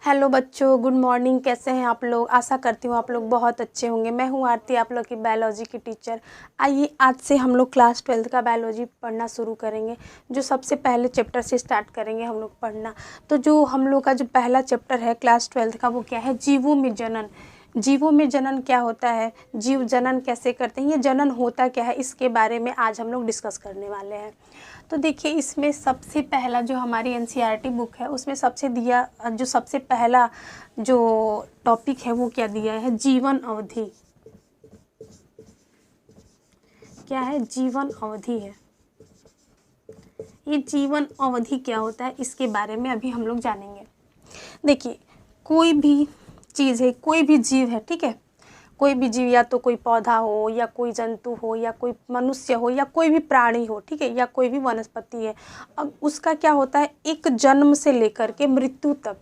Hello बच्चों, good morning. कैसे हैं आप लोग? आशा करती हूँ आप लोग बहुत अच्छे होंगे। मैं हूँ आरती, आप लोग की बायोलॉजी की टीचर। आइए आज से हम लोग क्लास 12th का बायोलॉजी पढ़ना शुरू करेंगे। जो सबसे पहले चैप्टर से स्टार्ट करेंगे हम लोग पढ़ना। तो जो हम लोग का जो पहला चैप्टर है क्लास 12th का, वो क्या है? जीवों में जनन। जीवों में जनन क्या होता है, जीव जनन कैसे करते हैं, ये जनन होता क्या है, इसके बारे में आज हम लोग डिस्कस करने वाले हैं। तो देखिए, इसमें सबसे पहला जो हमारी एनसीईआरटी बुक है उसमें सबसे पहला जो टॉपिक है वो क्या दिया है? जीवन अवधि। क्या है? जीवन अवधि है। ये जीवन अवधि क्या होता है इसके बारे में अभी हम लोग जानेंगे। देखिए, कोई भी चीज़ है, कोई भी जीव है, ठीक है, कोई भी जीव, या तो कोई पौधा हो या कोई जंतु हो या कोई मनुष्य हो या कोई भी प्राणी हो, ठीक है, या कोई भी वनस्पति है। अब उसका क्या होता है, एक जन्म से लेकर के मृत्यु तक,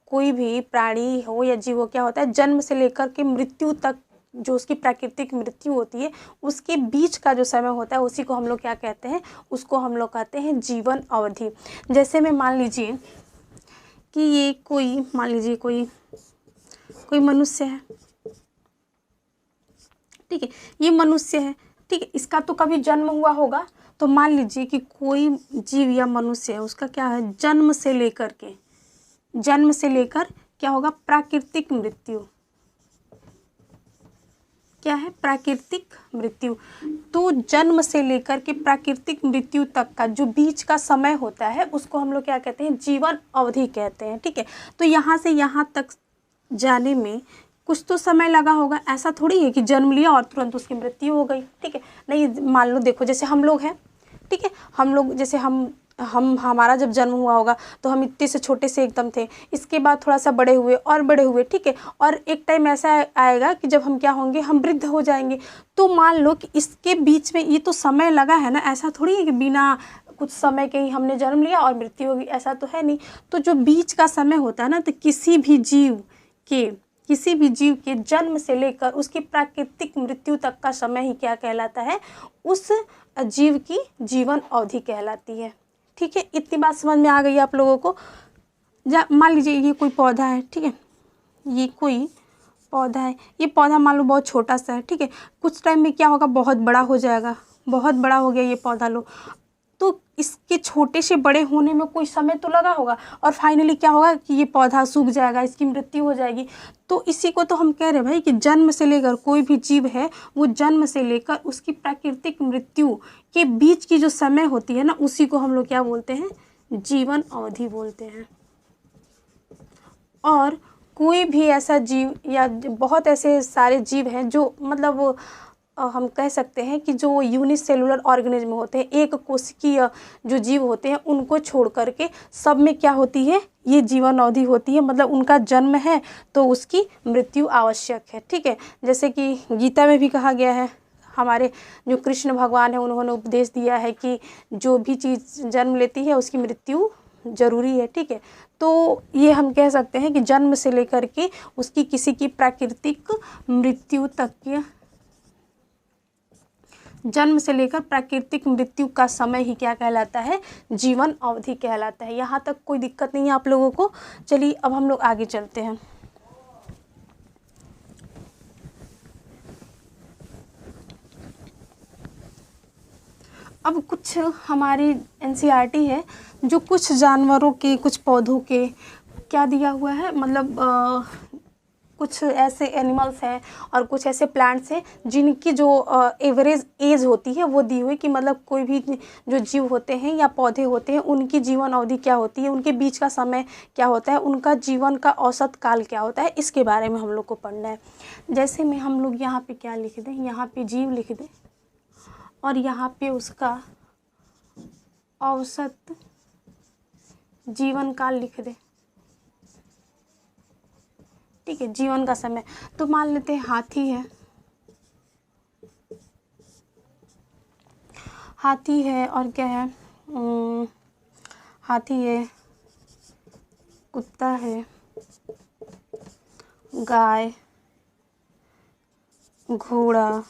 कोई भी प्राणी हो या जीव हो, क्या होता है, जन्म से लेकर के मृत्यु तक जो उसकी प्राकृतिक मृत्यु होती है उसके बीच का जो समय होता है उसी को हम लोग क्या कहते हैं? उसको हम लोग कहते हैं जीवन अवधि। जैसे में मान लीजिए कि ये कोई, मान लीजिए कोई मनुष्य है, ठीक है, ये मनुष्य है, ठीक है, इसका तो कभी जन्म हुआ होगा। तो मान लीजिए कि कोई जीव या मनुष्य है, उसका क्या है, जन्म से लेकर क्या होगा, प्राकृतिक मृत्यु। क्या है? प्राकृतिक मृत्यु। तो जन्म से लेकर के प्राकृतिक मृत्यु तक का जो बीच का समय होता है उसको हम लोग क्या कहते हैं? जीवन अवधि कहते हैं, ठीक है। तो यहाँ से यहाँ तक जाने में कुछ तो समय लगा होगा। ऐसा थोड़ी है कि जन्म लिया और तुरंत उसकी मृत्यु हो गई, ठीक है, नहीं। मान लो, देखो, जैसे हम लोग हैं, ठीक है, हम लोग जैसे हम हमारा जब जन्म हुआ होगा तो हम इतने से छोटे से एकदम थे, इसके बाद थोड़ा सा बड़े हुए और बड़े हुए, ठीक है, और एक टाइम ऐसा आएगा कि जब हम क्या होंगे, हम वृद्ध हो जाएंगे। तो मान लो कि इसके बीच में ये तो समय लगा है ना, ऐसा थोड़ी है कि बिना कुछ समय के ही हमने जन्म लिया और मृत्यु होगी, ऐसा तो है नहीं। तो जो बीच का समय होता है ना, तो किसी भी जीव के जन्म से लेकर उसकी प्राकृतिक मृत्यु तक का समय ही क्या कहलाता है? उस जीव की जीवन अवधि कहलाती है, ठीक है। इतनी बात समझ में आ गई आप लोगों को? मान लीजिए ये कोई पौधा है, ठीक है, ये कोई पौधा है, ये पौधा मान लो बहुत छोटा सा है, ठीक है, कुछ टाइम में क्या होगा, बहुत बड़ा हो जाएगा, बहुत बड़ा हो गया ये पौधा लो। तो इसके छोटे से बड़े होने में कोई समय तो लगा होगा, और फाइनली क्या होगा कि ये पौधा सूख जाएगा, इसकी मृत्यु हो जाएगी। तो इसी को तो हम कह रहे हैं भाई कि जन्म से लेकर कोई भी जीव है, वो जन्म से लेकर उसकी प्राकृतिक मृत्यु के बीच की जो समय होती है ना, उसी को हम लोग क्या बोलते हैं? जीवन अवधि बोलते हैं। और कोई भी ऐसा जीव या बहुत ऐसे सारे जीव हैं जो मतलब हम कह सकते हैं कि जो यूनिसेलुलर ऑर्गेनिज्म होते हैं, एक कोशिकीय जो जीव होते हैं, उनको छोड़ करके सब में क्या होती है? ये जीवन अवधि होती है। मतलब उनका जन्म है तो उसकी मृत्यु आवश्यक है, ठीक है। जैसे कि गीता में भी कहा गया है, हमारे जो कृष्ण भगवान है उन्होंने उपदेश दिया है कि जो भी चीज़ जन्म लेती है उसकी मृत्यु जरूरी है, ठीक है। तो ये हम कह सकते हैं कि जन्म से लेकर के उसकी किसी की प्राकृतिक मृत्यु तक के, जन्म से लेकर प्राकृतिक मृत्यु का समय ही क्या कहलाता है? जीवन अवधि कहलाता है। यहाँ तक कोई दिक्कत नहीं है आप लोगों को? चलिए अब हम लोग आगे चलते हैं। अब कुछ हमारी एनसीईआरटी है जो कुछ जानवरों के, कुछ पौधों के क्या दिया हुआ है, मतलब कुछ ऐसे एनिमल्स हैं और कुछ ऐसे प्लांट्स हैं जिनकी जो एवरेज एज होती है वो दी हुई, कि मतलब कोई भी जो जीव होते हैं या पौधे होते हैं उनकी जीवन अवधि क्या होती है, उनके बीच का समय क्या होता है, उनका जीवन का औसत काल क्या होता है, इसके बारे में हम लोग को पढ़ना है। जैसे में हम लोग यहाँ पे क्या लिख दें, यहाँ पे जीव लिख दें और यहाँ पे उसका औसत जीवन काल लिख दें, ठीक है, जीवन का समय। तो मान लेते हैं हाथी है और क्या है, हाथी है, कुत्ता है, गाय, घोड़ा,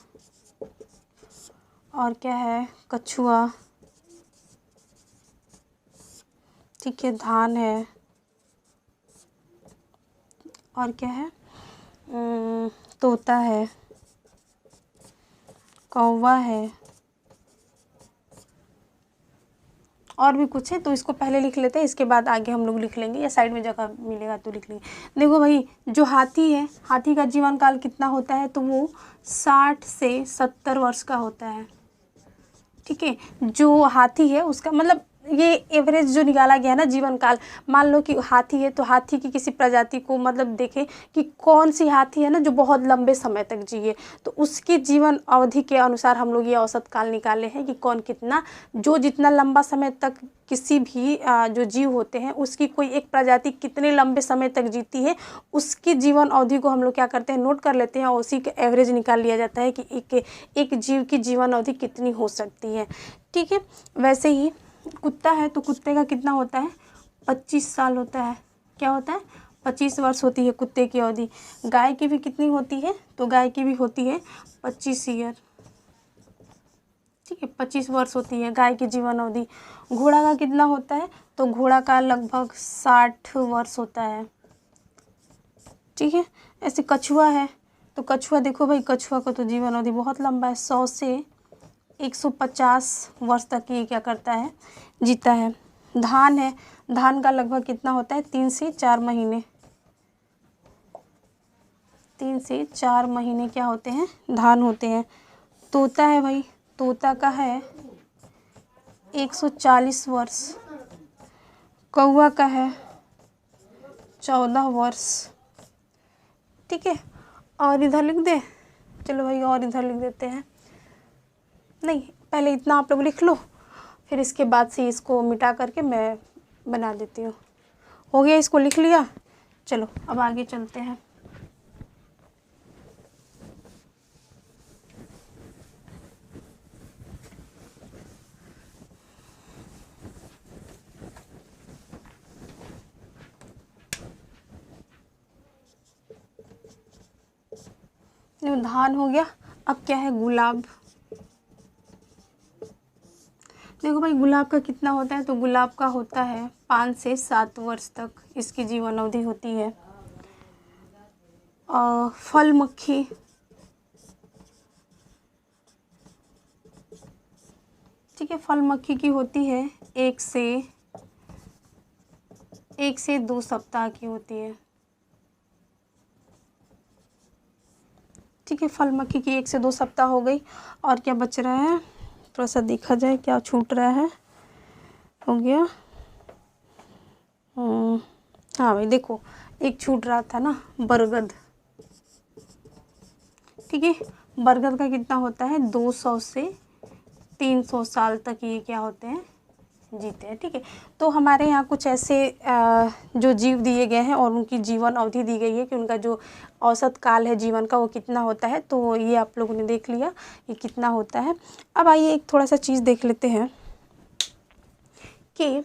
और क्या है, कछुआ, ठीक है, धान है, और क्या है, तोता है, कौवा है, और भी कुछ है। तो इसको पहले लिख लेते हैं, इसके बाद आगे हम लोग लिख लेंगे, या साइड में जगह मिलेगा तो लिख लेंगे। देखो भाई, जो हाथी है, हाथी का जीवन काल कितना होता है, तो वो 60 से 70 वर्ष का होता है। ठीक है, जो हाथी है उसका मतलब ये एवरेज जो निकाला गया है ना जीवन काल, मान लो कि हाथी है तो हाथी की किसी प्रजाति को मतलब देखें कि कौन सी हाथी है ना जो बहुत लंबे समय तक जिए, तो उसके जीवन अवधि के अनुसार हम लोग ये औसत काल निकाले हैं कि कौन कितना, जो जितना लंबा समय तक किसी भी जो जीव होते हैं उसकी कोई एक प्रजाति कितने लंबे समय तक जीती है, उसकी जीवन अवधि को हम लोग क्या करते हैं, नोट कर लेते हैं और उसी का एवरेज निकाल लिया जाता है कि एक जीव की जीवन अवधि कितनी हो सकती है। ठीक है, वैसे ही कुत्ता है तो कुत्ते का कितना होता है, 25 साल होता है। क्या होता है, 25 वर्ष होती है कुत्ते की अवधि। गाय की भी कितनी होती है, तो गाय की भी होती है 25 ईयर। ठीक है, 25 वर्ष होती है गाय की जीवन अवधि। घोड़ा का कितना होता है, तो घोड़ा का लगभग 60 वर्ष होता है। ठीक है, ऐसे कछुआ है तो कछुआ देखो भाई, कछुआ का तो जीवन अवधि बहुत लंबा है, 100 से 150 वर्ष तक ये क्या करता है, जीता है। धान है, धान का लगभग कितना होता है, 3 से 4 महीने। 3 से 4 महीने क्या होते हैं, धान होते हैं। तोता है भाई, तोता का है 140 वर्ष। कौवा का है 14 वर्ष। ठीक है, और इधर लिख दे, चलो भाई और इधर लिख देते हैं, नहीं पहले इतना आप लोग लिख लो, फिर इसके बाद से इसको मिटा करके मैं बना देती हूँ। हो गया, इसको लिख लिया। चलो अब आगे चलते हैं। धान हो गया, अब क्या है, गुलाब। देखो भाई, गुलाब का कितना होता है, तो गुलाब का होता है 5 से 7 वर्ष तक इसकी जीवन अवधि होती है। फल मक्खी, ठीक है, फल मक्खी की होती है 1 से 2 सप्ताह की होती है। ठीक है, फल मक्खी की 1 से 2 सप्ताह हो गई। और क्या बच रहा है, थोड़ा सा देखा जाए क्या छूट रहा है। हो गया, हाँ भाई देखो, एक छूट रहा था ना, बरगद। ठीक है, बरगद का कितना होता है, 200 से 300 साल तक ये क्या होते हैं, जीते हैं। ठीक है, तो हमारे यहाँ कुछ ऐसे जो जीव दिए गए हैं और उनकी जीवन अवधि दी गई है कि उनका जो औसत काल है जीवन का वो कितना होता है, तो ये आप लोगों ने देख लिया ये कितना होता है। अब आइए एक थोड़ा सा चीज़ देख लेते हैं कि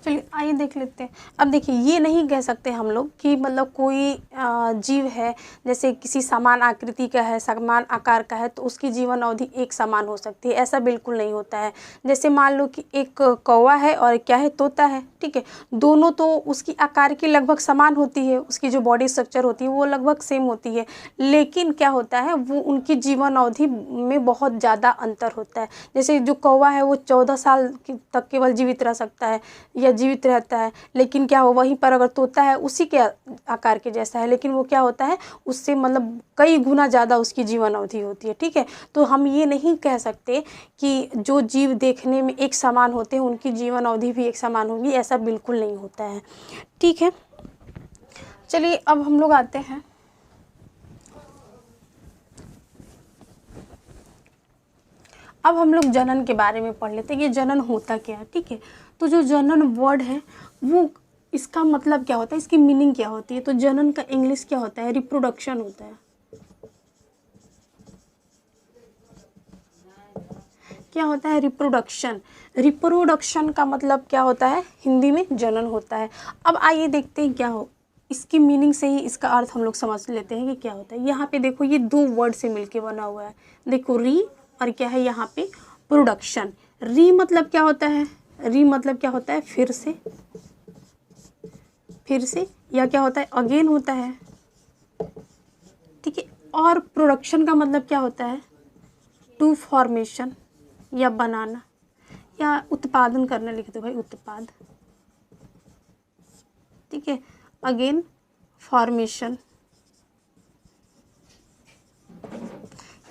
चलिए आइए देख लेते हैं। अब देखिए, ये नहीं कह सकते हम लोग कि मतलब कोई जीव है जैसे किसी समान आकृति का है, समान आकार का है, तो उसकी जीवन अवधि एक समान हो सकती है, ऐसा बिल्कुल नहीं होता है। जैसे मान लो कि एक कौवा है और क्या है, तोता है। ठीक है, दोनों तो उसकी आकार की लगभग समान होती है, उसकी जो बॉडी स्ट्रक्चर होती है वो लगभग सेम होती है, लेकिन क्या होता है, वो उनकी जीवन अवधि में बहुत ज़्यादा अंतर होता है। जैसे जो कौवा है वो 14 साल तक केवल जीवित रह सकता है या जीवित रहता है, लेकिन क्या हो, वहीं पर अगर तोता है उसी के आकार के जैसा है, लेकिन वो क्या होता है, उससे मतलब कई गुना ज़्यादा उसकी जीवन अवधि होती है। ठीक है, तो हम ये नहीं कह सकते कि जो जीव देखने में एक समान होते हैं उनकी जीवन अवधि भी एक समान होगी, ऐसा बिल्कुल नहीं होता है। ठीक है, चलिए अब हम लोग आते हैं अब हम लोग जनन के बारे में पढ़ लेते हैं, ये जनन होता क्या है। ठीक है, तो जो जनन वर्ड है वो इसका मतलब क्या होता है, इसकी मीनिंग क्या होती है, तो जनन का इंग्लिश क्या होता है, रिप्रोडक्शन होता है। क्या होता है, रिप्रोडक्शन। रिप्रोडक्शन का मतलब क्या होता है, हिंदी में जनन होता है। अब आइए देखते हैं क्या हो, इसकी मीनिंग से ही इसका अर्थ हम लोग समझ लेते हैं कि क्या होता है। यहाँ पे देखो, ये 2 वर्ड से मिलके बना हुआ है, देखो री और क्या है यहाँ पे, प्रोडक्शन। री मतलब क्या होता है, री मतलब क्या होता है, फिर से, या क्या होता है, अगेन होता है, ठीक है। और प्रोडक्शन का मतलब क्या होता है, टू फॉर्मेशन या बनाना या उत्पादन करना, लिख दो भाई उत्पाद, ठीक है। अगेन फॉर्मेशन,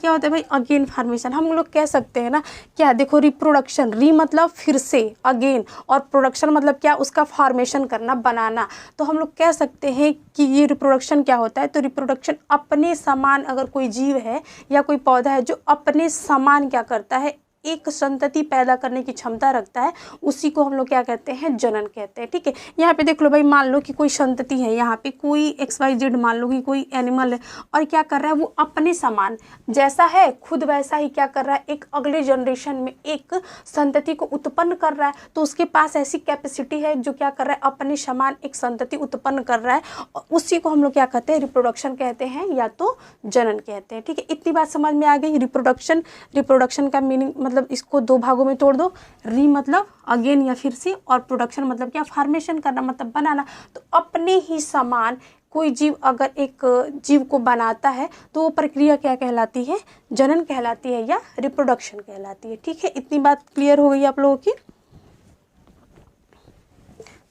क्या होता है भाई, अगेन फॉर्मेशन। हम लोग कह सकते हैं ना क्या, देखो रिप्रोडक्शन, री मतलब फिर से, अगेन, और प्रोडक्शन मतलब क्या, उसका फॉर्मेशन करना, बनाना। तो हम लोग कह सकते हैं कि ये रिप्रोडक्शन क्या होता है, तो रिप्रोडक्शन अपने समान, अगर कोई जीव है या कोई पौधा है जो अपने समान क्या करता है, एक संतति पैदा करने की क्षमता रखता है, उसी को हम लोग क्या कहते हैं, जनन कहते हैं, ठीक है। यहाँ पे देख लो भाई, मान लो कि कोई संतति है, यहाँ पे कोई XYZ, मान लो कि कोई एनिमल है और क्या कर रहा है, वो अपने समान जैसा है खुद वैसा ही क्या कर रहा है, एक अगले जनरेशन में एक संतति को उत्पन्न कर रहा है। तो उसके पास ऐसी कैपेसिटी है जो क्या कर रहा है, अपने समान एक संतति उत्पन्न कर रहा है, और उसी को हम लोग क्या कहते हैं, रिप्रोडक्शन कहते हैं या तो जनन कहते हैं, ठीक है। इतनी बात समझ में आ गई। रिप्रोडक्शन का मीनिंग मतलब इसको दो भागों में तोड़ दो, री मतलब अगेन या फिर से, और प्रोडक्शन मतलब क्या, फॉर्मेशन करना मतलब बनाना। तो अपने ही समान कोई जीव अगर एक जीव को बनाता है तो वो प्रक्रिया क्या कहलाती है, जनन कहलाती है या रिप्रोडक्शन कहलाती है, ठीक है। इतनी बात क्लियर हो गई आप लोगों की।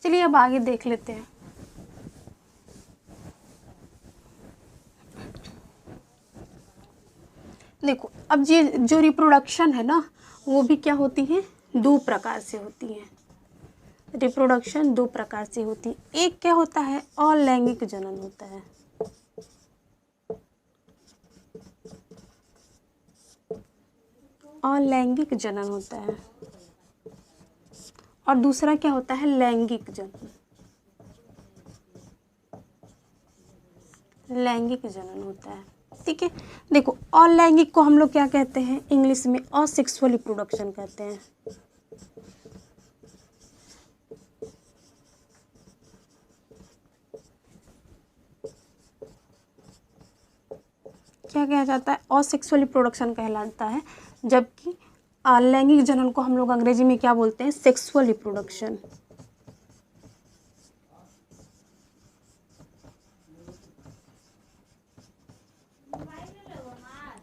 चलिए अब आगे देख लेते हैं। देखो अब ये जो रिप्रोडक्शन है ना, वो भी क्या होती है, दो प्रकार से होती है। रिप्रोडक्शन दो प्रकार से होती है। एक क्या होता है, अलैंगिक जनन होता है, अलैंगिक जनन होता है, और दूसरा क्या होता है, लैंगिक जनन, लैंगिक जनन होता है, ठीक है। देखो अलैंगिक को हम लोग क्या कहते हैं, इंग्लिश में असेक्सुअल रिप्रोडक्शन कहते हैं। क्या कहा जाता है, असेक्सुअल रिप्रोडक्शन कहलाता है, जबकि अलैंगिक जनन को हम लोग अंग्रेजी में क्या बोलते हैं, सेक्सुअल रिप्रोडक्शन।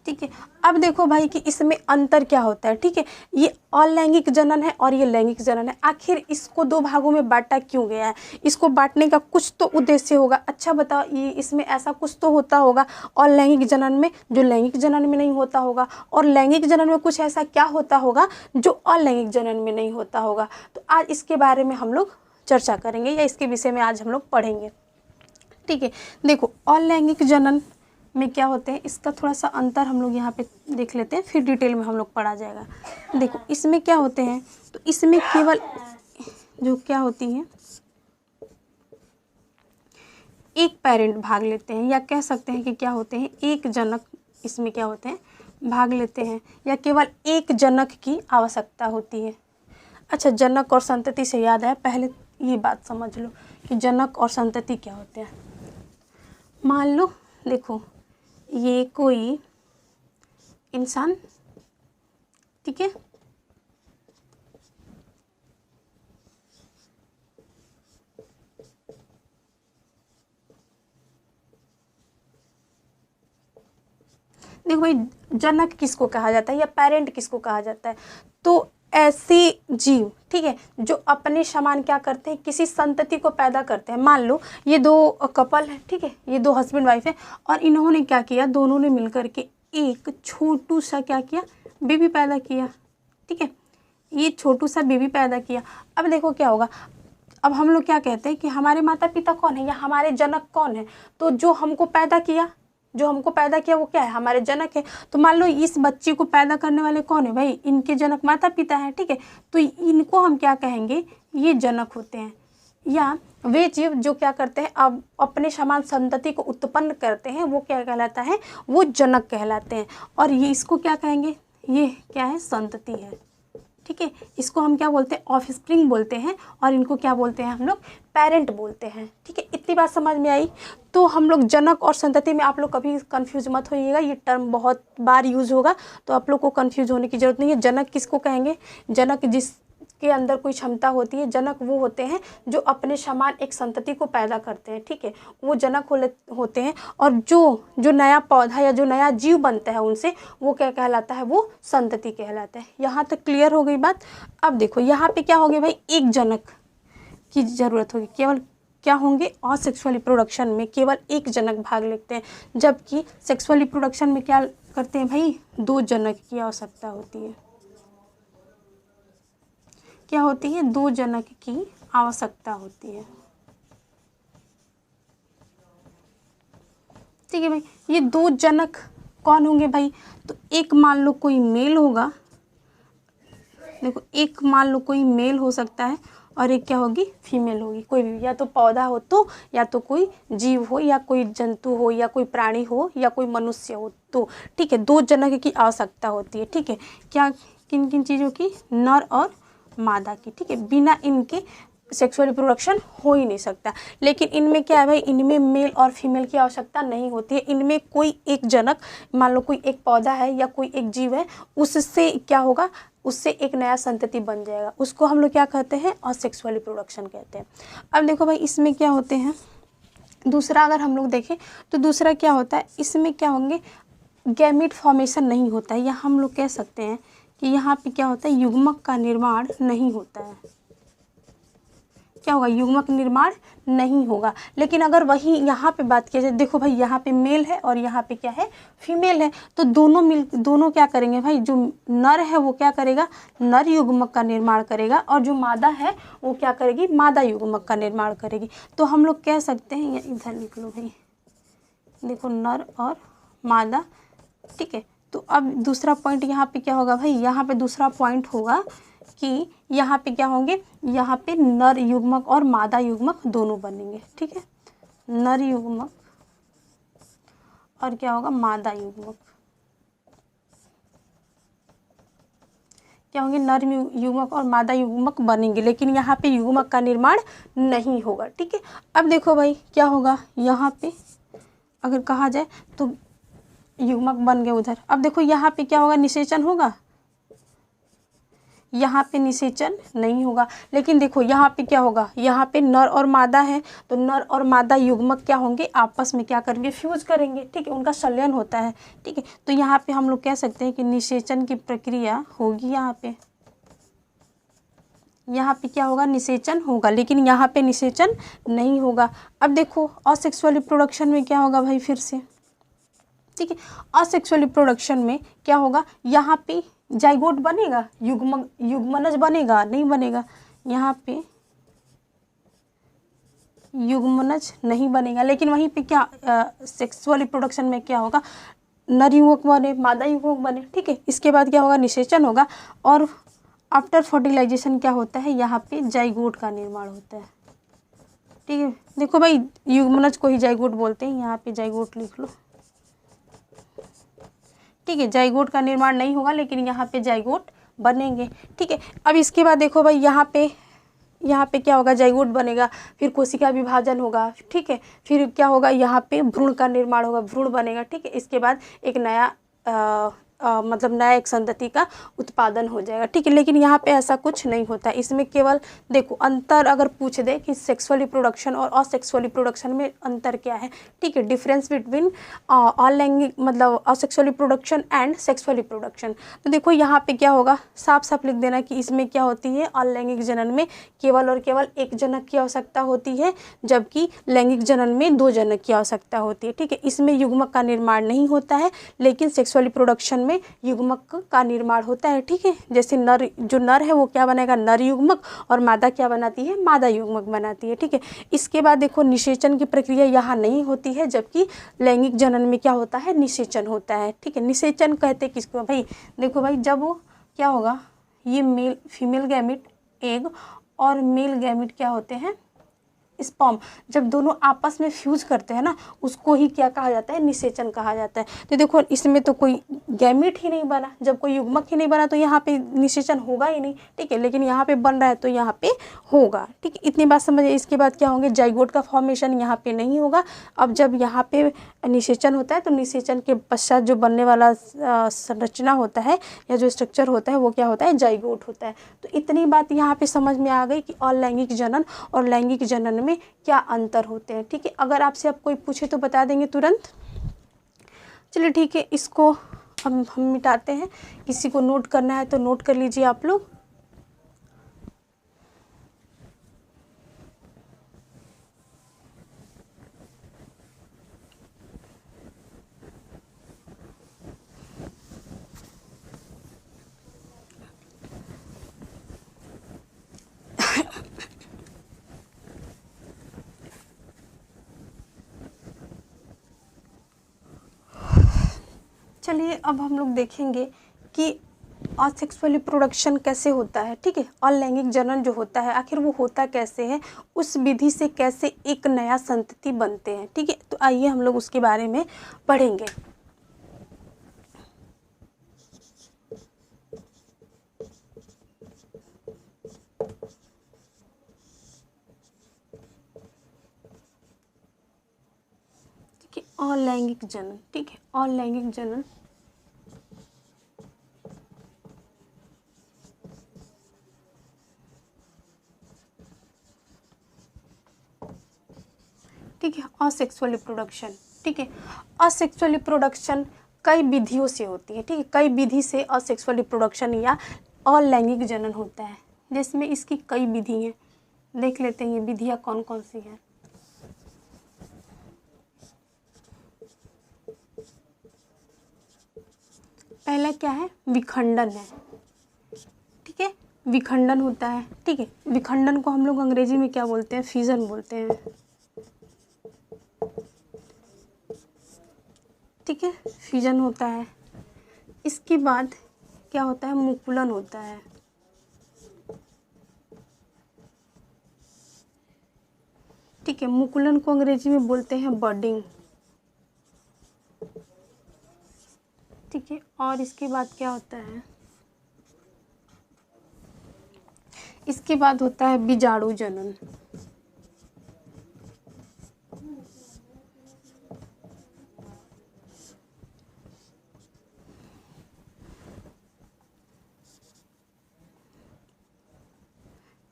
ठीक है। अब देखो भाई कि इसमें अंतर क्या होता है, ठीक है। ये अलैंगिक जनन है और ये लैंगिक जनन है। आखिर इसको दो भागों में बांटा क्यों गया है, इसको बांटने का कुछ तो उद्देश्य होगा। अच्छा बताओ, ये इसमें ऐसा कुछ तो होता होगा अलैंगिक जनन में जो लैंगिक जनन में नहीं होता होगा, और लैंगिक जनन में कुछ ऐसा क्या होता होगा जो अलैंगिक जनन में नहीं होता होगा। तो आज इसके बारे में हम लोग चर्चा करेंगे, या इसके विषय में आज हम लोग पढ़ेंगे, ठीक है। देखो अलैंगिक जनन में क्या होते हैं, इसका थोड़ा सा अंतर हम लोग यहाँ पे देख लेते हैं, फिर डिटेल में हम लोग पढ़ा जाएगा। देखो इसमें क्या होते हैं, तो इसमें केवल जो क्या होती है, एक पेरेंट भाग लेते हैं, या कह सकते हैं कि क्या होते हैं, एक जनक इसमें क्या होते हैं, भाग लेते हैं, या केवल एक जनक की आवश्यकता होती है। अच्छा, जनक और संतति से याद है, पहले ये बात समझ लो कि जनक और संतति क्या होते हैं। मान लो देखो ये कोई इंसान, ठीक है, देखो भाई जनक किसको कहा जाता है या पेरेंट किसको कहा जाता है, तो ऐसे जीव, ठीक है, जो अपने समान क्या करते हैं, किसी संतति को पैदा करते हैं। मान लो ये दो कपल है, ठीक है, ये दो हस्बैंड वाइफ है, और इन्होंने क्या किया, दोनों ने मिलकर के एक छोटू सा क्या किया, बेबी पैदा किया, ठीक है, ये छोटू सा बेबी पैदा किया। अब देखो क्या होगा, अब हम लोग क्या कहते हैं कि हमारे माता पिता कौन है या हमारे जनक कौन है, तो जो हमको पैदा किया वो क्या है, हमारे जनक है। तो मान लो इस बच्चे को पैदा करने वाले कौन है भाई, इनके जनक माता पिता हैं, ठीक है। तो इनको हम क्या कहेंगे, ये जनक होते हैं, या वे जीव जो क्या करते हैं, अब अपने समान संतति को उत्पन्न करते हैं, वो क्या कहलाता है, वो जनक कहलाते हैं। और ये इसको क्या कहेंगे, ये क्या है, संतति है, ठीक है। इसको हम क्या बोलते हैं, ऑफस्प्रिंग बोलते हैं, और इनको क्या बोलते हैं हम लोग, पेरेंट बोलते हैं, ठीक है। इतनी बात समझ में आई। तो हम लोग जनक और संतति में आप लोग कभी कंफ्यूज मत होइएगा, ये टर्म बहुत बार यूज होगा, तो आप लोग को कंफ्यूज होने की जरूरत नहीं है। जनक किसको कहेंगे, जनक जिस के अंदर कोई क्षमता होती है। जनक वो होते हैं जो अपने समान एक संतति को पैदा करते हैं, ठीक है, वो जनक होते हैं। और जो नया पौधा या जो नया जीव बनता है उनसे, वो क्या कहलाता है, वो संतति कहलाता है। यहाँ तक क्लियर हो गई बात। अब देखो यहाँ पे क्या हो गया भाई, एक जनक की ज़रूरत होगी। केवल क्या होंगे, असेक्सुअल रिप्रोडक्शन में केवल एक जनक भाग लेते हैं, जबकि सेक्सुअल रिप्रोडक्शन में क्या करते हैं भाई, 2 जनक की आवश्यकता होती है। क्या होती है, 2 जनक की आवश्यकता होती है। ठीक है भाई, ये 2 जनक कौन होंगे भाई, तो एक मान लो कोई मेल होगा, देखो एक मान लो कोई मेल हो सकता है और एक क्या होगी, फीमेल होगी। कोई भी, या तो पौधा हो तो, या तो कोई जीव हो, या कोई जंतु हो, या कोई प्राणी हो, या कोई मनुष्य हो तो, ठीक है, 2 जनक की आवश्यकता होती है। ठीक है, क्या, किन किन चीज़ों की, नर और मादा की। ठीक है, बिना इनके सेक्सुअल रिप्रोडक्शन हो ही नहीं सकता। लेकिन इनमें क्या है भाई, इनमें मेल और फीमेल की आवश्यकता नहीं होती है। इनमें कोई एक जनक, मान लो कोई एक पौधा है या कोई एक जीव है, उससे क्या होगा, उससे एक नया संतति बन जाएगा, उसको हम लोग क्या कहते हैं, असेक्सुअल रिप्रोडक्शन कहते हैं। अब देखो भाई इसमें क्या होते हैं, दूसरा अगर हम लोग देखें तो दूसरा क्या होता है, इसमें क्या होंगे, गैमीट फॉर्मेशन नहीं होता है, या हम लोग कह सकते हैं कि यहाँ पे क्या होता है, युग्मक का निर्माण नहीं होता है। क्या होगा, युग्मक निर्माण नहीं होगा। लेकिन अगर वही यहाँ पे बात किया जाए, देखो भाई यहाँ पे मेल है और यहाँ पे क्या है, फीमेल है, तो दोनों क्या करेंगे भाई, जो नर है वो क्या करेगा, नर युग्मक का निर्माण करेगा, और जो मादा है वो क्या करेगी, मादा युग्मक का निर्माण करेगी। तो हम लोग कह सकते हैं, इधर लिख लो भाई, देखो नर और मादा। ठीक है, तो अब दूसरा पॉइंट यहाँ पे क्या होगा भाई, यहाँ पे दूसरा पॉइंट होगा कि यहाँ पे क्या होंगे, यहाँ पे नर युग्मक और मादा युग्मक दोनों बनेंगे। ठीक है, नर युग्मक और क्या होगा, मादा युग्मक क्या होंगे, नर युग्मक और मादा युग्मक बनेंगे, लेकिन यहाँ पे युग्मक का निर्माण नहीं होगा। ठीक है, अब देखो भाई क्या होगा, यहाँ पे अगर कहा जाए तो युग्मक बन गए उधर। अब देखो यहाँ पे क्या होगा, निषेचन होगा, यहाँ पे निषेचन नहीं होगा। लेकिन देखो यहाँ पे क्या होगा, यहाँ पे नर और मादा है, तो नर और मादा युग्मक क्या होंगे, आपस में क्या करेंगे, फ्यूज करेंगे। ठीक है, उनका संलयन होता है। ठीक है, तो यहाँ पे हम लोग कह सकते हैं कि निषेचन की प्रक्रिया होगी। यहाँ पे क्या होगा, निषेचन होगा, लेकिन यहाँ पे निषेचन नहीं होगा। अब देखो असेक्सुअल रिप्रोडक्शन में क्या होगा भाई, फिर से ठीक है, असेक्सुअल रिप्रोडक्शन में क्या होगा, यहाँ पे जाइगोट बनेगा, युग्मनज बनेगा, नहीं बनेगा, यहाँ पे युग्मनज नहीं बनेगा। लेकिन वहीं पे क्या, सेक्सुअल रिप्रोडक्शन में क्या होगा, नर युग्मक बने, मादा युग्मक बने। ठीक है, इसके बाद क्या होगा, निषेचन होगा, और आफ्टर फर्टिलाइजेशन क्या होता है, यहाँ पे जाइगोट का निर्माण होता है। ठीक है, देखो भाई युग्मनज को ही जाइगोट बोलते हैं, यहाँ पे जाइगोट लिख लो। ठीक है, जाइगोट का निर्माण नहीं होगा, लेकिन यहाँ पे जाइगोट बनेंगे। ठीक है, अब इसके बाद देखो भाई यहाँ पे क्या होगा, जाइगोट बनेगा, फिर कोशिका विभाजन होगा। ठीक है, फिर क्या होगा, यहाँ पे भ्रूण का निर्माण होगा, भ्रूण बनेगा। ठीक है, इसके बाद एक नया मतलब नया एक संतति का उत्पादन हो जाएगा। ठीक है, लेकिन यहाँ पे ऐसा कुछ नहीं होता है। इसमें केवल देखो अंतर अगर पूछ दे कि सेक्सुअल रिप्रोडक्शन और असेक्सुअल रिप्रोडक्शन में अंतर क्या है। ठीक है, डिफरेंस बिटवीन अलैंगिक मतलब asexual reproduction and sexual reproduction. तो देखो यहाँ पे क्या होगा, साफ साफ लिख देना कि इसमें क्या होती है, अलैंगिक जनन में केवल और केवल एक जनक की आवश्यकता होती है, जबकि लैंगिक जनन में 2 जनक की आवश्यकता होती है। ठीक है, इसमें युग्मक का निर्माण नहीं होता है, लेकिन सेक्सुअल रिप्रोडक्शन में युग्मक का निर्माण होता है। ठीक है, जैसे जो नर है वो क्या बनाएगा, नर युग्मक, और मादा क्या बनाती है, मादा युग्मक बनाती है। ठीक है, इसके बाद देखो निषेचन की प्रक्रिया यहाँ नहीं होती है, जबकि लैंगिक जनन में क्या होता है, निषेचन होता है। ठीक है, निषेचन कहते किसको भाई, देखो भाई जब वो क्या होगा, ये फीमेल गैमिट एग और मेल गैमिट क्या होते हैं, स्पर्म, जब दोनों आपस में फ्यूज करते हैं ना, उसको ही क्या कहा जाता है, निषेचन कहा जाता है। तो देखो इसमें तो कोई गैमेट ही नहीं बना, जब कोई युग्मक ही नहीं बना तो यहाँ पे निषेचन होगा ही नहीं, ठीक है, लेकिन यहाँ पे बन रहा है तो यहाँ पे होगा, ठीक है। इतनी बात समझिए। इसके बाद क्या होंगे, जाइगोट का फॉर्मेशन यहाँ पे नहीं होगा। अब जब यहाँ पे निषेचन होता है तो निषेचन के पश्चात जो बनने वाला संरचना होता है या जो स्ट्रक्चर होता है वो क्या होता है, जाइगोट होता है। तो इतनी बात यहाँ पे समझ में आ गई कि अलैंगिक जनन और लैंगिक जनन में क्या अंतर होते हैं, ठीक है। अगर आपसे अब कोई पूछे तो बता देंगे तुरंत। चलिए ठीक है, इसको हम मिटाते हैं। किसी को नोट करना है तो नोट कर लीजिए आप लोग। चलिए अब हम लोग देखेंगे कि असेक्सुअल रिप्रोडक्शन कैसे होता है, ठीक है। अलैंगिक जनन जो होता है आखिर वो होता कैसे है, उस विधि से कैसे एक नया संतति बनते हैं, ठीक है। तो आइए हम लोग उसके बारे में पढ़ेंगे। ठीक है, अलैंगिक जनन, ठीक है, अलैंगिक जनन ठीक है, असेक्सुअल रिप्रोडक्शन, ठीक है। असेक्सुअल रिप्रोडक्शन कई विधियों से होती है, ठीक है। कई विधि से असेक्सुअल रिप्रोडक्शन या अलैंगिक जनन होता है, जिसमें इसकी कई विधि हैं। देख लेते हैं ये विधियाँ कौन कौन सी हैं। पहला क्या है, विखंडन है, ठीक है। विखंडन होता है, ठीक है। विखंडन को हम लोग अंग्रेजी में क्या बोलते हैं, फिजन बोलते हैं, ठीक है, फिजन होता है। इसके बाद क्या होता है, मुकुलन होता है, ठीक है। मुकुलन को अंग्रेजी में बोलते हैं बर्डिंग, ठीक है। और इसके बाद क्या होता है, इसके बाद होता है बीजाणु जनन,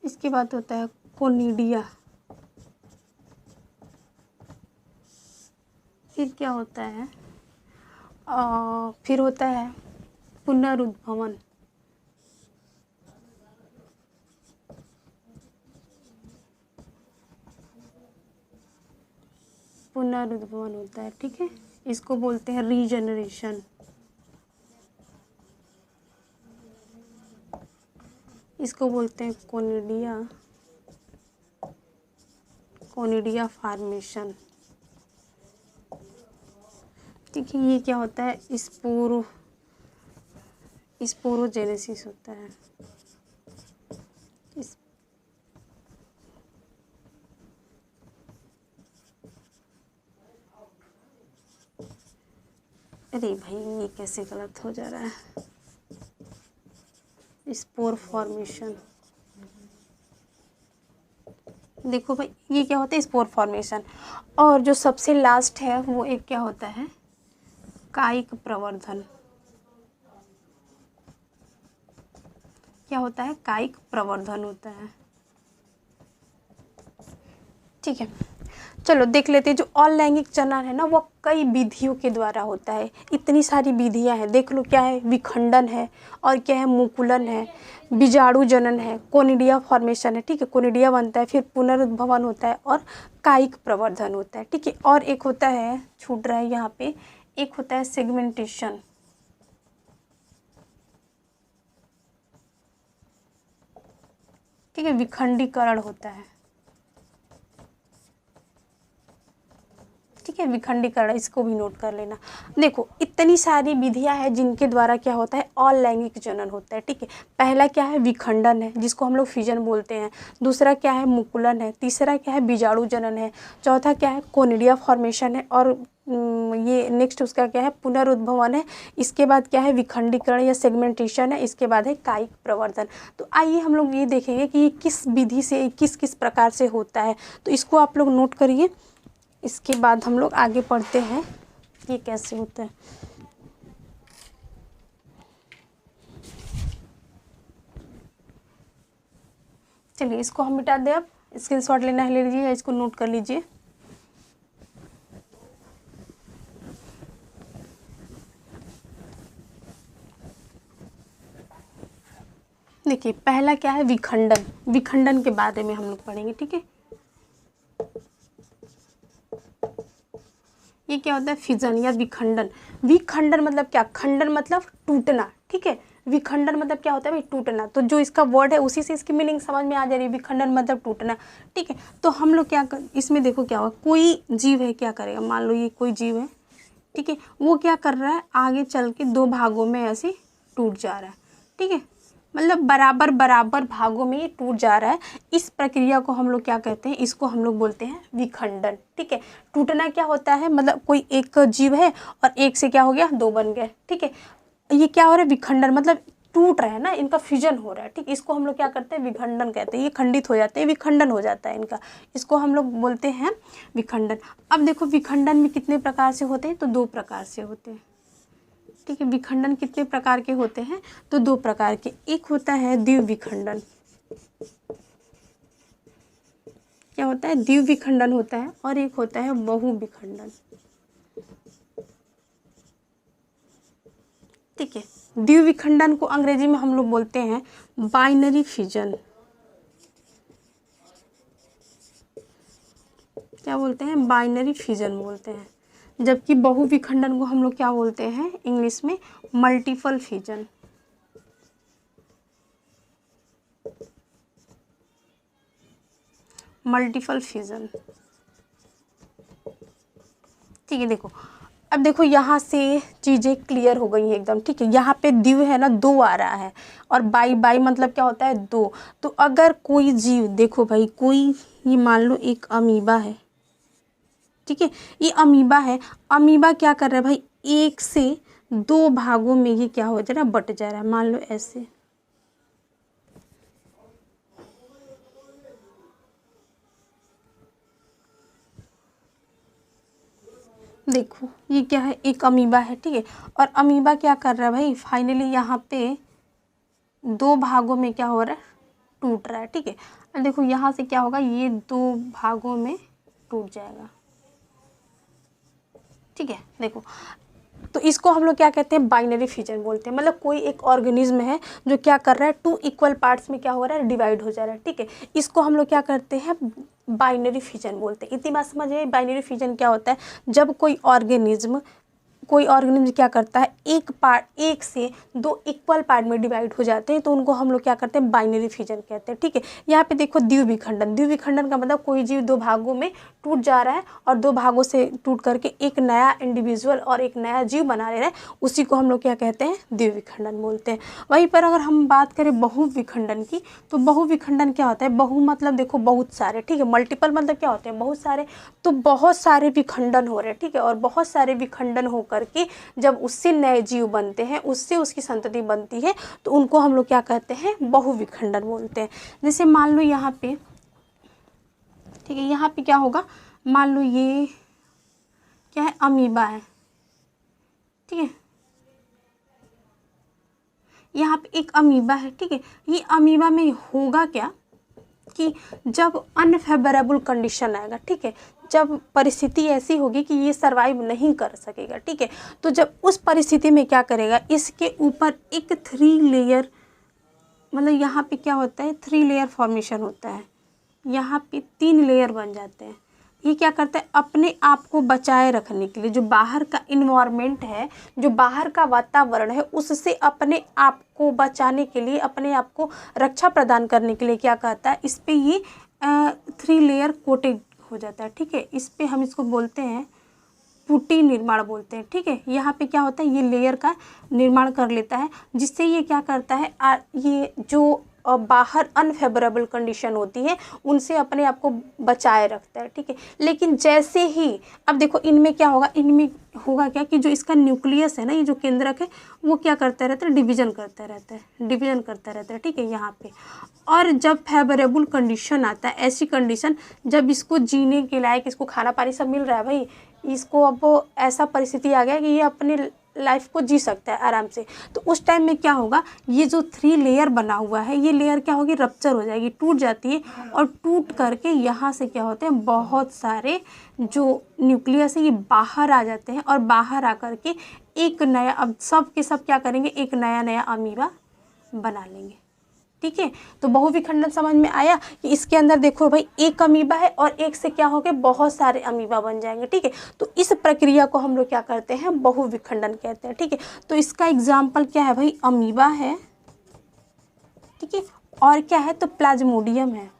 इसके बाद होता है कोनिडिया, फिर क्या होता है फिर होता है पुनरुद्भवन, पुनरुद्भवन होता है, ठीक है। इसको बोलते हैं रीजनरेशन, इसको बोलते हैं कोनिडिया, कोनिडिया फॉर्मेशन, ठीक है। ये क्या होता है, स्पोरोजेनेसिस होता है। इस अरे भाई ये कैसे गलत हो जा रहा है, स्पोर फॉर्मेशन, देखो भाई ये क्या होता है, स्पोर फॉर्मेशन। और जो सबसे लास्ट है वो एक क्या होता है, कायिक प्रवर्धन, क्या होता है, कायिक प्रवर्धन होता है, ठीक है। चलो देख लेते हैं, जो अलैंगिक जनन है ना वो कई विधियों के द्वारा होता है। इतनी सारी विधियां हैं, देख लो क्या है, विखंडन है, और क्या है, मुकुलन है, बीजाणु जनन है, कोनिडिया फॉर्मेशन है, ठीक है, कोनिडिया बनता है, फिर पुनरुद्भवन होता है और कायिक प्रवर्धन होता है, ठीक है। और एक होता है, छूट रहा है यहाँ पे, एक होता है सेगमेंटेशन, ठीक है, विखंडीकरण होता है, ठीक है, विखंडीकरण, इसको भी नोट कर लेना। देखो इतनी सारी विधियां हैं जिनके द्वारा क्या होता है, अलैंगिक जनन होता है। ठीक है, पहला क्या है, विखंडन है जिसको हम लोग फिजन बोलते हैं। दूसरा क्या है, मुकुलन है। तीसरा क्या है, बीजाणु जनन है। चौथा क्या है, कोनिडिया फॉर्मेशन है। और ये नेक्स्ट उसका क्या है, पुनरुद्भवन है। इसके बाद क्या है, विखंडीकरण या सेगमेंटेशन है। इसके बाद है कायिक प्रवर्धन। तो आइए हम लोग ये देखेंगे कि ये किस विधि से, किस किस प्रकार से होता है। तो इसको आप लोग नोट करिए। इसके बाद हम लोग आगे पढ़ते हैं ये कैसे होता है। चलिए इसको हम मिटा दें। अब स्क्रीनशॉट लेना है ले लीजिए या इसको नोट कर लीजिए। देखिए पहला क्या है, विखंडन। विखंडन के बारे में हम लोग पढ़ेंगे। ठीक है, ये क्या होता है, फिजन या विखंडन। विखंडन मतलब क्या, खंडन मतलब टूटना। ठीक है, विखंडन मतलब क्या होता है भाई, टूटना। तो जो इसका वर्ड है उसी से इसकी मीनिंग समझ में आ जा रही है, विखंडन मतलब टूटना। ठीक है, तो हम लोग क्या इसमें देखो क्या होगा, कोई जीव है क्या करेगा, मान लो ये कोई जीव है। ठीक है, वो क्या कर रहा है, आगे चल के दो भागों में ऐसे टूट जा रहा है। ठीक है, मतलब बराबर बराबर भागों में ये टूट जा रहा है। इस प्रक्रिया को हम लोग क्या कहते हैं, इसको हम लोग बोलते हैं विखंडन। ठीक है, टूटना क्या होता है, मतलब कोई एक जीव है और एक से क्या हो गया, दो बन गए। ठीक है, ये क्या हो रहा है, विखंडन मतलब टूट रहा है ना, इनका फ्यूजन हो रहा है। ठीक, इसको हम लोग क्या करते हैं, विखंडन कहते हैं। ये खंडित हो जाते हैं, विखंडन हो जाता है इनका, इसको हम लोग बोलते हैं विखंडन। अब देखो विखंडन में कितने प्रकार से होते हैं, तो दो प्रकार से होते हैं। ठीक है, विखंडन कितने प्रकार के होते हैं, तो दो प्रकार के। एक होता है द्विविखंडन। क्या होता है, द्विविखंडन होता है। और एक होता है बहुविखंडन। ठीक है, द्विविखंडन को अंग्रेजी में हम लोग बोलते हैं बाइनरी फिजन। क्या बोलते हैं, बाइनरी फिजन बोलते हैं। जबकि बहुविखंडन को हम लोग क्या बोलते हैं इंग्लिश में, मल्टीपल फिजन। Multiple fission. ठीक है, देखो अब देखो यहाँ से चीज़ें क्लियर हो गई हैं एकदम। ठीक है, यहाँ पे द्विव है ना, दो आ रहा है। और बाई बाई मतलब क्या होता है, दो। तो अगर कोई जीव, देखो भाई कोई, ये मान लो एक अमीबा है। ठीक है, ये अमीबा है। अमीबा क्या कर रहा है भाई, एक से दो भागों में ये क्या हो जा रहा है, बट जा रहा है। मान लो ऐसे, देखो ये क्या है, एक अमीबा है। ठीक है, और अमीबा क्या कर रहा है भाई, फाइनली यहाँ पे दो भागों में क्या हो रहा है, टूट रहा है। ठीक है, और देखो यहाँ से क्या होगा, ये दो भागों में टूट जाएगा। ठीक है, देखो तो इसको हम लोग क्या कहते हैं, बाइनरी फिजन बोलते हैं। मतलब कोई एक ऑर्गेनिज्म है जो क्या कर रहा है, टू इक्वल पार्ट्स में क्या हो रहा है, डिवाइड हो जा रहा है। ठीक है, इसको हम लोग क्या करते हैं, बाइनरी फिजन बोलते हैं। इतनी बात समझ आइए, बाइनरी फिजन क्या होता है, जब कोई ऑर्गेनिज्म क्या करता है, एक से दो इक्वल पार्ट में डिवाइड हो जाते हैं, तो उनको हम लोग क्या करते हैं, बाइनरी फिजन कहते हैं। ठीक है, यहाँ पे देखो द्विविखंडन। द्विविखंडन का मतलब कोई जीव दो भागों में टूट जा रहा है और दो भागों से टूट करके एक नया इंडिविजुअल और एक नया जीव बना ले रहा है, उसी को हम लोग क्या कहते हैं, द्विविखंडन बोलते हैं। वहीं पर अगर हम बात करें बहुविखंडन की, तो बहुविखंडन क्या होता है, बहु मतलब देखो बहुत सारे। ठीक है, मल्टीपल मतलब क्या होते हैं, बहुत सारे। तो बहुत सारे विखंडन हो रहे हैं। ठीक है, और बहुत सारे विखंडन हो करके जब उससे नए जीव बनते हैं, उससे उसकी संतति बनती है, तो उनको हम लोग क्या कहते हैं, बहुविखंडन बोलते हैं। जैसे मान लो यहाँ पे, ठीक है, यहाँ पे क्या होगा, मान लो ये क्या है, अमीबा है। ठीक है, यहाँ पे एक अमीबा है। ठीक है, ये अमीबा में होगा क्या कि जब अनफेवरेबल कंडीशन आएगा, ठीक है, जब परिस्थिति ऐसी होगी कि ये सरवाइव नहीं कर सकेगा। ठीक है, तो जब उस परिस्थिति में क्या करेगा, इसके ऊपर एक 3 लेयर, मतलब यहाँ पे क्या होता है, 3 लेयर फॉर्मेशन होता है। यहाँ पे 3 लेयर बन जाते हैं। ये क्या करता है, अपने आप को बचाए रखने के लिए, जो बाहर का इन्वायरमेंट है, जो बाहर का वातावरण है, उससे अपने आप को बचाने के लिए, अपने आप को रक्षा प्रदान करने के लिए क्या कहता है, इस पे ये 3 लेयर कोटेड हो जाता है। ठीक है, इस पे हम इसको बोलते हैं कुटी निर्माण बोलते हैं। ठीक है, यहाँ पे क्या होता है, ये लेयर का निर्माण कर लेता है, जिससे ये क्या करता है, ये जो बाहर अनफेवरेबल कंडीशन होती है उनसे अपने आप को बचाए रखता है। ठीक है, लेकिन जैसे ही अब देखो इनमें क्या होगा, इनमें होगा क्या कि जो इसका न्यूक्लियस है ना, ये जो केंद्रक है वो क्या करता रहता है, डिवीजन करता रहता है, डिवीजन करता रहता है। ठीक है, यहाँ पे और जब फेवरेबल कंडीशन आता है, ऐसी कंडीशन जब इसको जीने के लायक, इसको खाना पानी सब मिल रहा है भाई, इसको अब ऐसा परिस्थिति आ गया कि ये अपने लाइफ को जी सकता है आराम से, तो उस टाइम में क्या होगा, ये जो 3 लेयर बना हुआ है, ये लेयर क्या होगी, रप्चर हो जाएगी, टूट जाती है, और टूट करके यहाँ से क्या होते हैं, बहुत सारे जो न्यूक्लियस है ये बाहर आ जाते हैं, और बाहर आकर के एक नया, अब सब के सब क्या करेंगे, एक नया अमीबा बना लेंगे। ठीक है, तो बहुविखंडन समझ में आया कि इसके अंदर देखो भाई एक अमीबा है और एक से क्या हो गए, बहुत सारे अमीबा बन जाएंगे। ठीक है, तो इस प्रक्रिया को हम लोग क्या करते हैं, बहुविखंडन कहते हैं। ठीक है, तो इसका एग्जाम्पल क्या है भाई, अमीबा है। ठीक है, और क्या है, तो प्लाज्मोडियम है।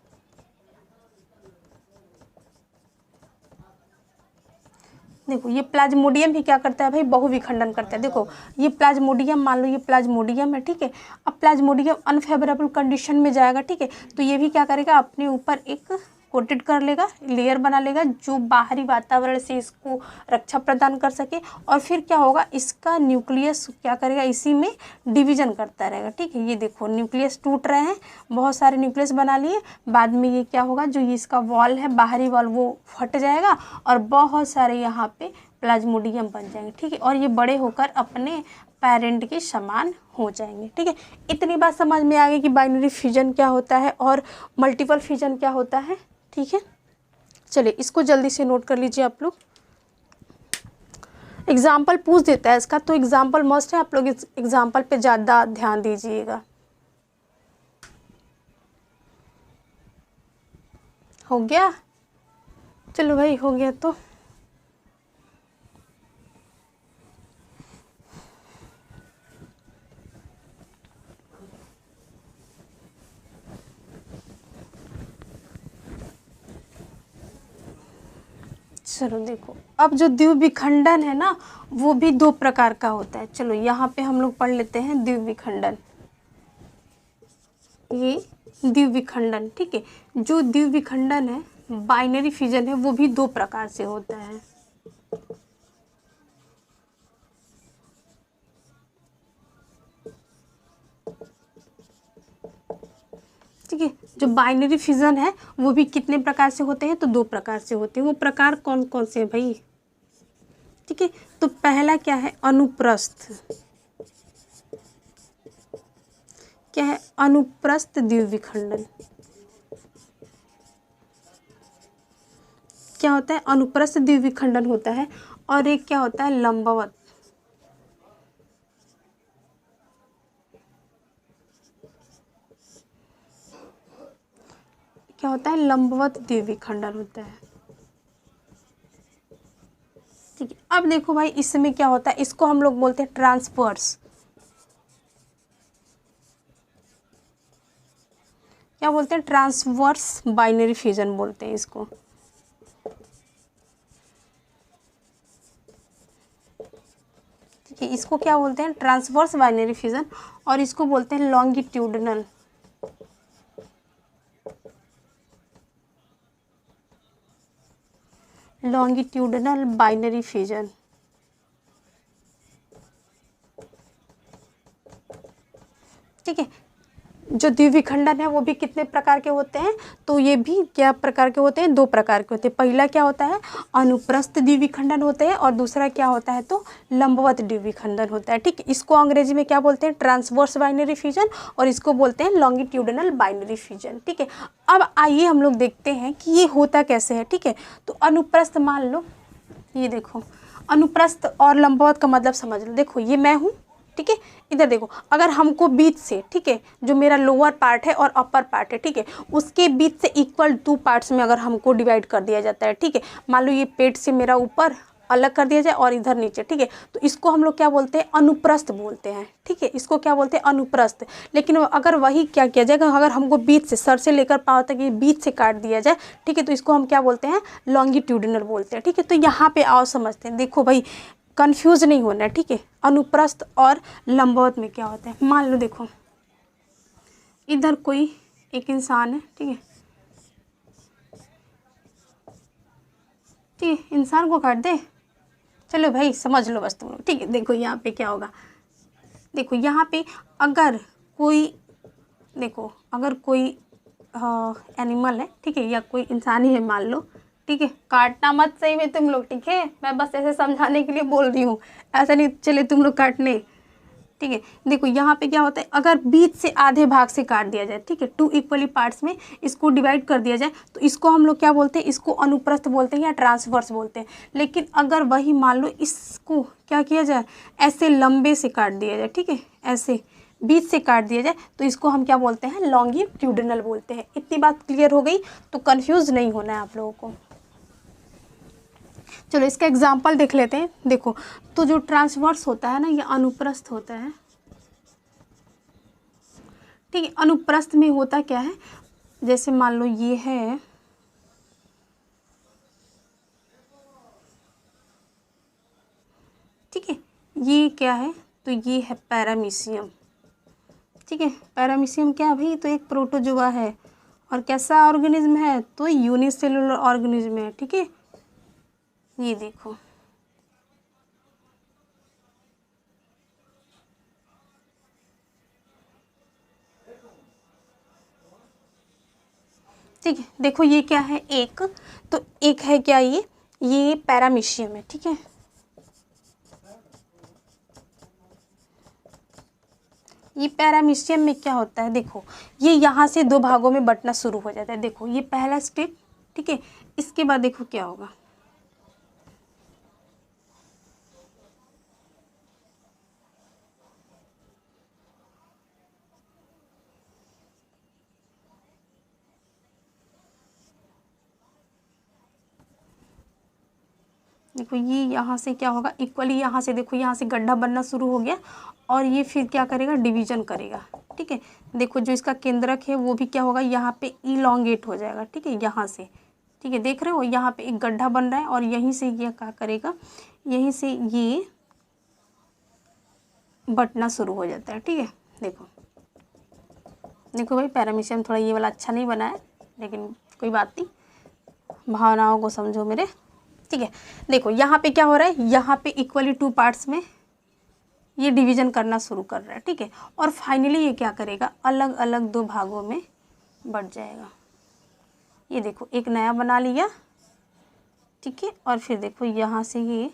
देखो ये प्लाज्मोडियम भी क्या करता है भाई, बहुविखंडन करता है। देखो ये प्लाज्मोडियम, मान लो ये प्लाज्मोडियम है। ठीक है, अब प्लाज्मोडियम अनफेवरेबल कंडीशन में जाएगा। ठीक है, तो ये भी क्या करेगा, अपने ऊपर एक कोटेड कर लेगा, लेयर बना लेगा जो बाहरी वातावरण से इसको रक्षा प्रदान कर सके, और फिर क्या होगा, इसका न्यूक्लियस क्या करेगा, इसी में डिवीजन करता रहेगा। ठीक है, ये देखो न्यूक्लियस टूट रहे हैं, बहुत सारे न्यूक्लियस बना लिए, बाद में ये क्या होगा, जो ये इसका वॉल है, बाहरी वॉल, वो फट जाएगा और बहुत सारे यहाँ पे प्लाज्मोडियम बन जाएंगे। ठीक है, और ये बड़े होकर अपने पेरेंट के समान हो जाएंगे। ठीक है, इतनी बात समझ में आ गई कि बाइनरी फिजन क्या होता है और मल्टीपल फिजन क्या होता है। ठीक है, चलिए इसको जल्दी से नोट कर लीजिए आप लोग। एग्जाम्पल पूछ देता है इसका, तो एग्जाम्पल मस्ट है, आप लोग इस एग्जाम्पल पे ज़्यादा ध्यान दीजिएगा। हो गया, चलो भाई हो गया तो चलो देखो, अब जो द्विविखंडन है ना, वो भी 2 प्रकार का होता है। चलो यहाँ पे हम लोग पढ़ लेते हैं द्विविखंडन। ये द्विविखंडन, ठीक है, जो द्विविखंडन है, बाइनरी फिजन है, वो भी 2 प्रकार से होता है। ठीक है, जो बाइनरी फिजन है वो भी कितने प्रकार से होते हैं, तो 2 प्रकार से होते हैं। वो प्रकार कौन कौन से हैं भाई। ठीक है, तो पहला क्या है, अनुप्रस्थ। क्या है, अनुप्रस्थ द्विविखंडन। क्या होता है, अनुप्रस्थ द्विविखंडन होता है। और एक क्या होता है, लंबवत। क्या होता है, लंबवत द्विविखंडन होता है। ठीक है, अब देखो भाई इसमें क्या होता है, इसको हम लोग बोलते हैं ट्रांसवर्स। क्या बोलते हैं, ट्रांसवर्स बाइनरी फिजन बोलते हैं इसको। ठीक है, इसको क्या बोलते हैं, ट्रांसवर्स बाइनरी फिजन, और इसको बोलते हैं लॉन्गिट्यूडनल। Longitudinal binary fission. ठीक है, जो द्विविखंडन है वो भी कितने प्रकार के होते हैं, तो ये भी क्या प्रकार के होते हैं, 2 प्रकार के होते हैं। पहला क्या होता है, अनुप्रस्थ द्विविखंडन होते हैं, और दूसरा क्या होता है, तो लंबवत द्विविखंडन होता है। ठीक है, इसको अंग्रेजी में क्या बोलते हैं, ट्रांसवर्स बाइनरी फिजन, और इसको बोलते हैं लॉन्गिट्यूडनल बाइनरी फिजन। ठीक है, अब आइए हम लोग देखते हैं कि ये होता कैसे है। ठीक है, तो अनुप्रस्थ, मान लो ये देखो, अनुप्रस्थ और लंबवत का मतलब समझ लो। देखो ये मैं हूँ, ठीक है, इधर देखो, अगर हमको बीच से, ठीक है, जो मेरा लोअर पार्ट है और अपर पार्ट है, ठीक है, उसके बीच से इक्वल 2 पार्ट्स में अगर हमको डिवाइड कर दिया जाता है, ठीक है, मान लो ये पेट से मेरा ऊपर अलग कर दिया जाए और इधर नीचे, ठीक है, तो इसको हम लोग क्या बोलते हैं, अनुप्रस्थ बोलते हैं, ठीक है, इसको क्या बोलते हैं, अनुप्रस्थ। लेकिन अगर वही क्या किया जाएगा, अगर हमको बीच से, सर से लेकर पाँव तक ये बीच से काट दिया जाए, ठीक है, तो इसको हम क्या बोलते हैं, लॉन्गिट्यूडिनल बोलते हैं, ठीक है। तो यहाँ पे आओ समझते हैं, देखो भाई कंफ्यूज नहीं होना है, ठीक है। अनुप्रस्थ और लंबवत में क्या होता है, मान लो देखो इधर कोई एक इंसान है, ठीक है, ठीक है, इंसान को काट दे, चलो भाई समझ लो बस तुम लोग, ठीक है। देखो यहाँ पे क्या होगा, देखो यहाँ पे अगर कोई, देखो अगर कोई एनिमल है, ठीक है, या कोई इंसान ही है मान लो, ठीक है, काटना मत सही में तुम लोग, ठीक है, मैं बस ऐसे समझाने के लिए बोल रही हूँ, ऐसा नहीं चले तुम लोग काटने, ठीक है। देखो यहाँ पे क्या होता है, अगर बीच से आधे भाग से काट दिया जाए, ठीक है, 2 इक्वली पार्ट्स में इसको डिवाइड कर दिया जाए, तो इसको हम लोग क्या बोलते हैं, इसको अनुप्रस्थ बोलते हैं या ट्रांसवर्स बोलते हैं। लेकिन अगर वही मान लो इसको क्या किया जाए, ऐसे लंबे से काट दिया जाए, ठीक है, ऐसे बीच से काट दिया जाए, तो इसको हम क्या बोलते हैं, लॉन्गिट्यूडिनल बोलते हैं। इतनी बात क्लियर हो गई, तो कन्फ्यूज नहीं होना है आप लोगों को। चलो इसका एग्जाम्पल देख लेते हैं। देखो तो जो ट्रांसवर्स होता है ना, ये अनुप्रस्थ होता है, ठीक है। अनुप्रस्थ में होता क्या है, जैसे मान लो ये है, ठीक है, ये क्या है, तो ये है पैरामीशियम, ठीक है। पैरामीशियम क्या है भाई, तो एक प्रोटोजोआ है, और कैसा ऑर्गेनिज्म है, तो यूनिसेलुलर ऑर्गेनिज्म है, ठीक है। ये देखो ठीक है, देखो ये क्या है, एक, तो एक है क्या, ये पैरामीशियम है, ठीक है। ये पैरामीशियम में क्या होता है, देखो ये यहाँ से 2 भागों में बंटना शुरू हो जाता है। देखो ये पहला स्टेप, ठीक है। इसके बाद देखो क्या होगा, देखो ये यहाँ से क्या होगा, इक्वली यहाँ से, देखो यहाँ से गड्ढा बनना शुरू हो गया, और ये फिर क्या करेगा, डिवीजन करेगा, ठीक है। देखो जो इसका केंद्रक है वो भी क्या होगा, यहाँ पे इलोंगेट हो जाएगा, ठीक है, यहाँ से, ठीक है, देख रहे हो यहाँ पे एक गड्ढा बन रहा है, और यहीं से ये क्या करेगा, यहीं से ये बंटना शुरू हो जाता है, ठीक है। देखो देखो भाई पैरामीशियम थोड़ा ये वाला अच्छा नहीं बना है, लेकिन कोई बात नहीं, भावनाओं को समझो मेरे, ठीक है। देखो यहाँ पे क्या हो रहा है, यहाँ पे इक्वली 2 पार्ट्स में ये डिवीजन करना शुरू कर रहा है, ठीक है। और फाइनली ये क्या करेगा, अलग अलग 2 भागों में बट जाएगा। ये देखो एक नया बना लिया, ठीक है, और फिर देखो यहाँ से ये,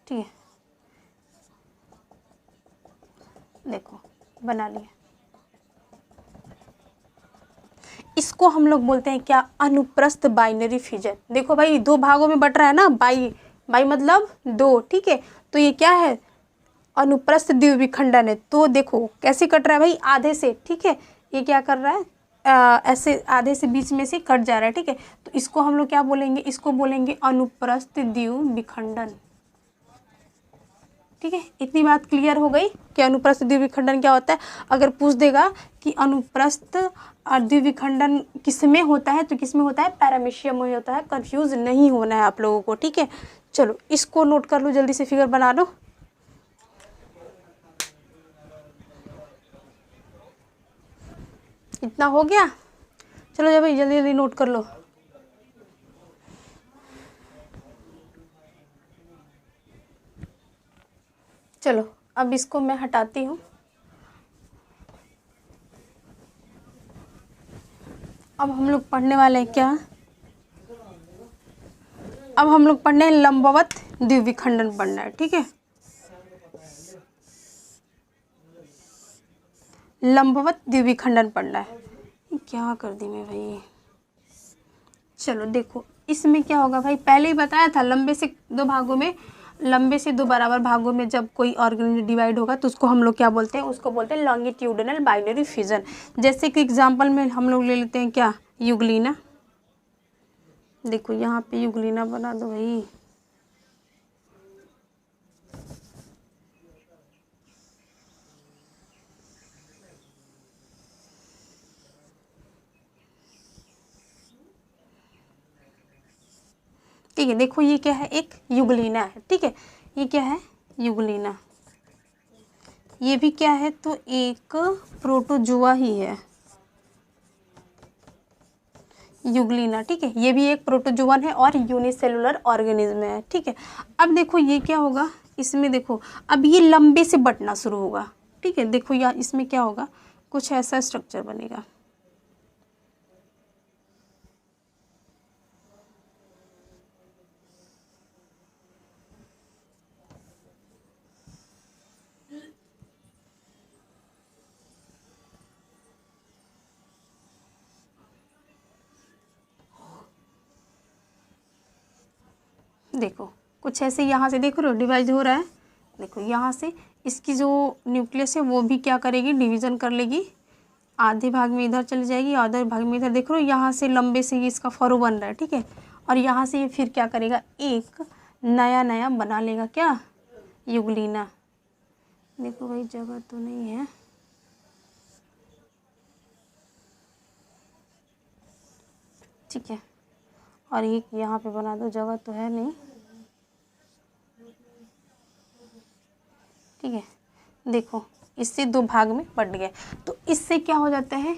ठीक है, देखो बना लिया। इसको हम लोग बोलते हैं क्या, अनुप्रस्थ बाइनरी फिजन। देखो भाई 2 भागों में बट रहा है ना, बाई मतलब 2, ठीक है, तो ये क्या है, अनुप्रस्थ द्विविखंडन है। तो देखो कैसे कट रहा है भाई, आधे से, ठीक है, ये क्या कर रहा है, ऐसे आधे से बीच में से कट जा रहा है, ठीक है। तो इसको हम लोग क्या बोलेंगे, इसको बोलेंगे अनुप्रस्थ द्विविखंडन, ठीक है। इतनी बात क्लियर हो गई कि अनुप्रस्थ द्विविखंडन क्या होता है। अगर पूछ देगा कि अनुप्रस्थ द्विविखंडन किस में होता है, तो किस में होता है, पैरामीशियम में होता है। कंफ्यूज नहीं होना है आप लोगों को, ठीक है। चलो इसको नोट कर लो, जल्दी से फिगर बना लो। इतना हो गया, चलो जब भाई जल्दी जल्दी नोट कर लो। चलो अब इसको मैं हटाती हूँ। अब हम लोग पढ़ने वाले हैं क्या, अब हम लोग पढ़ने हैं लंबवत द्विविखंडन पढ़ना है, ठीक है। लंबवत द्विविखंडन पढ़ना है। क्या कर दी मैं भाई, चलो देखो इसमें क्या होगा भाई, पहले ही बताया था, लंबे से 2 भागों में, लंबे से 2 बराबर भागों में जब कोई ऑर्गेनिज्म डिवाइड होगा तो उसको हम लोग क्या बोलते हैं, उसको बोलते हैं लॉन्गिट्यूडिनल बाइनरी फिजन। जैसे कि एग्जांपल में हम लोग ले लेते हैं क्या, यूग्लिना। देखो यहाँ पे युगलीना बना दो भाई। ठीक है, देखो ये क्या है, एक युगलीना है। ठीक है, ये क्या है, युगलीना। ये भी क्या है, तो एक प्रोटोजुआ ही है, युगलीना। ठीक है, ये भी एक प्रोटोजुअन है और यूनिसेलुलर ऑर्गेनिज्म है। ठीक है, अब देखो ये क्या होगा, इसमें देखो अब ये लंबे से बंटना शुरू होगा। ठीक है, देखो या इसमें क्या होगा, कुछ ऐसा स्ट्रक्चर बनेगा। देखो कुछ ऐसे यहाँ से देखो डिवाइड हो रहा है। देखो यहाँ से इसकी जो न्यूक्लियस है वो भी क्या करेगी, डिवीज़न कर लेगी। आधे भाग में इधर चली जाएगी, आधे भाग में इधर। देख रहे हो यहाँ से लंबे से ये इसका फरो बन रहा है। ठीक है, और यहाँ से ये फिर क्या करेगा, एक नया नया बना लेगा, क्या, युगलीना। देखो भाई जगह तो नहीं है, ठीक है, और ये यहाँ पे बना दो, जगह तो है नहीं। ठीक है, देखो इससे दो भाग में बट गया, तो इससे क्या हो जाता है,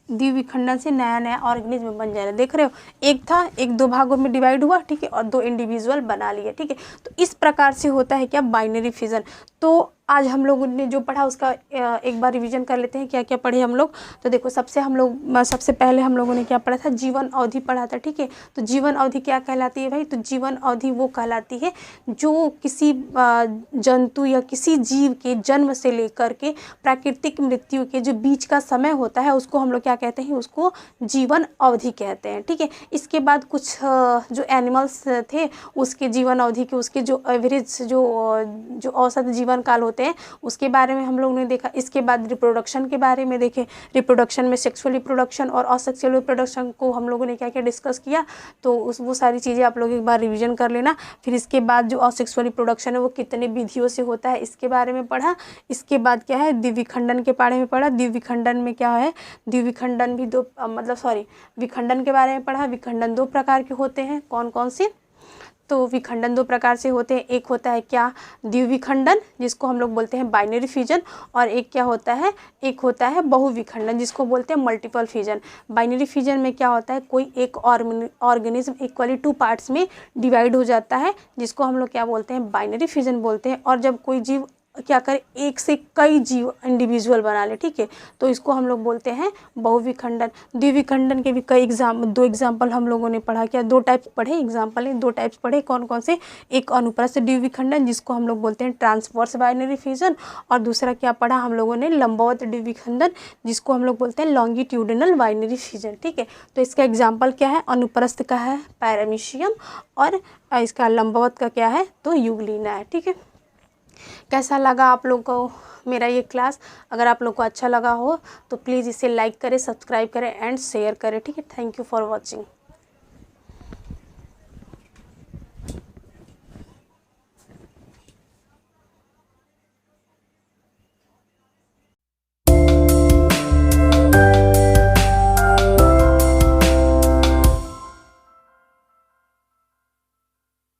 द्विविखंडन से नया नया ऑर्गेनिज्म बन जा रहा है। देख रहे हो, एक था, एक दो भागों में डिवाइड हुआ। ठीक है, और दो इंडिविजुअल बना लिए। ठीक है, तो इस प्रकार से होता है क्या, बाइनरी फिजन। तो आज हम लोगों ने जो पढ़ा उसका एक बार रिवीजन कर लेते हैं, क्या क्या पढ़े हम लोग। तो देखो सबसे पहले हम लोगों ने क्या पढ़ा था, जीवन अवधि पढ़ा था। ठीक है, तो जीवन अवधि क्या कहलाती है भाई, तो जीवन अवधि वो कहलाती है जो किसी जंतु या किसी जीव के जन्म से लेकर के प्राकृतिक मृत्यु के जो बीच का समय होता है उसको हम लोग क्या कहते हैं, उसको जीवन अवधि कहते हैं। ठीक है, इसके बाद कुछ जो एनिमल्स थे उसके जीवन अवधि के, उसके जो एवरेज जो औसत जीवन काल होते हैं उसके बारे में हम लोग ने देखा। इसके बाद रिप्रोडक्शन के बारे में देखे, रिप्रोडक्शन में सेक्सुअल रिप्रोडक्शन और असेक्सुअल रिप्रोडक्शन को हम लोगों ने क्या क्या डिस्कस किया। तो वो सारी चीज़ें आप लोग एक बार रिवीजन कर लेना। फिर इसके बाद जो असेक्सुअल रिप्रोडक्शन है वो कितने विधियों से होता है इसके बारे में पढ़ा। इसके बाद क्या है, द्विविखंडन के बारे में पढ़ा। द्विविखंडन में क्या है, द्विविखंडन भी विखंडन के बारे में पढ़ा। विखंडन दो प्रकार के होते हैं, कौन कौन से, तो विखंडन दो प्रकार से होते हैं। एक होता है क्या, द्विविखंडन जिसको हम लोग बोलते हैं बाइनरी फिजन, और एक क्या होता है, एक होता है बहुविखंडन जिसको बोलते हैं मल्टीपल फिजन। बाइनरी फिजन में क्या होता है, कोई एक ऑर्गेनिज्म इक्वली टू पार्ट्स में डिवाइड हो जाता है जिसको हम लोग क्या बोलते हैं, बाइनरी फिजन बोलते हैं। और जब कोई जीव क्या करे, एक से कई जीव इंडिविजुअल बना ले, ठीक है, तो इसको हम लोग बोलते हैं बहुविखंडन। द्विविखंडन के भी कई दो एग्जाम्पल हम लोगों ने पढ़ा, क्या दो टाइप्स पढ़े, एग्जाम्पल है दो टाइप्स पढ़े, कौन कौन से, एक अनुप्रस्थ द्विविखंडन जिसको हम लोग बोलते हैं ट्रांसवर्स बाइनरी फिजन, और दूसरा क्या पढ़ा हम लोगों ने, लंबवत द्विविखंडन जिसको हम लोग बोलते हैं लॉन्गिट्यूडिनल बाइनरी फिजन। ठीक है, तो इसका एग्जाम्पल क्या है, अनुप्रस्थ का है पैरामीशियम और इसका लंबवत का क्या है, तो युगलीना है। ठीक है, कैसा लगा आप लोग को मेरा ये क्लास? अगर आप लोग को अच्छा लगा हो तो प्लीज़ इसे लाइक करें, सब्सक्राइब करें एंड शेयर करें। ठीक है, थैंक यू फॉर वॉचिंग।